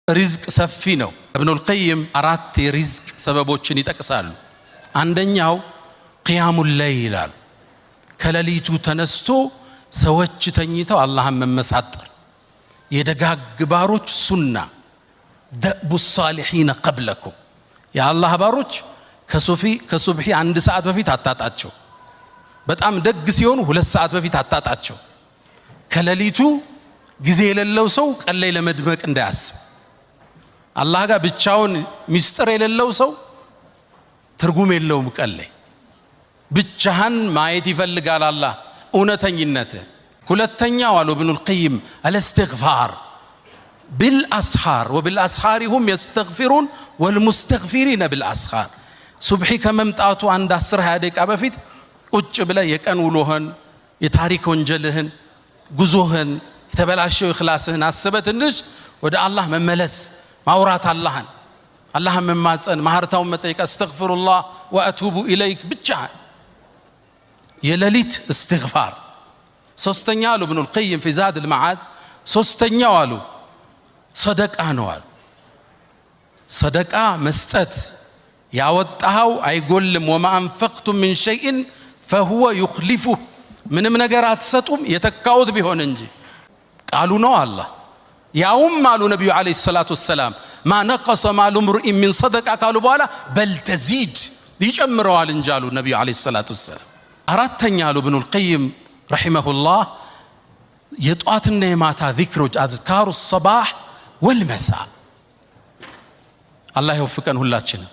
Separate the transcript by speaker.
Speaker 1: ሪዝቅ ሰፊ ነው። ኢብኑል ቀይም አራት የሪዝቅ ሰበቦችን ይጠቅሳሉ። አንደኛው ቂያሙል ለይል ይላል። ከሌሊቱ ተነስቶ ሰዎች ተኝተው አላህን መመሳጠር የደጋግ ባሮች ሱና ደእቡ ሷሊሒን ቀብለኩም የአላህ ባሮች ከሱብሒ 1 ሰዓት በፊት አታጣቸው። በጣም ደግ ሲሆኑ 2 ሰዓት በፊት አታጣቸው። ከሌሊቱ ጊዜ የሌለው ሰው ቀን ላይ ለመድመቅ እንዳያስብ። አላህ ጋር ብቻውን ሚስጥር የሌለው ሰው ትርጉም የለውም። ቀን ላይ ብቻህን ማየት ይፈልጋል አላህ እውነተኝነት። ሁለተኛው አሉ ኢብኑል ቀይም አልእስትግፋር بالأسحار وبالأسحار هم يستغفرون والمستغفرين بالأسحار ሱብሒ ከመምጣቱ 10-20 ደቂቃ በፊት ቁጭ ብለ የቀን ውሎህን የታሪክ ወንጀልህን ጉዞህን የተበላሸው ኢኽላስህን አስበህ ትንሽ ወደ አላህ መመለስ ማውራት አላህን መማፀን ማህርታውን መጠየቅ አስተግፊሩላህ ወአቱቡ ኢለይክ ብቻ የሌሊት እስትግፋር። ሶስተኛ አሉ ኢብኑል ቀይም في زاد المعاد ሶስተኛው አሉ ሰደቃ ነው አሉ። ሰደቃ መስጠት ያወጣው አይጎልም። وما انفقتم من شيء فهو يخلفه ምንም ነገር አትሰጡም የተካውት ቢሆን እንጂ ቃሉ ነው አላህ። ያውም አሉ ነብዩ አለይሂ ሰላቱ ወሰለም ما نقص مال امرئ من صدقه ካሉ በኋላ بل تزيد ይጨምረዋል እንጂ አሉ ነብዩ አለይሂ ሰላቱ ወሰለም። አራተኛ አሉ ኢብኑል ቀይም ረሂመሁላህ የጧትና የማታ ዚክሮች አዝካሩ الصباح والمساء አላህ ይወፍቀን ሁላችንም።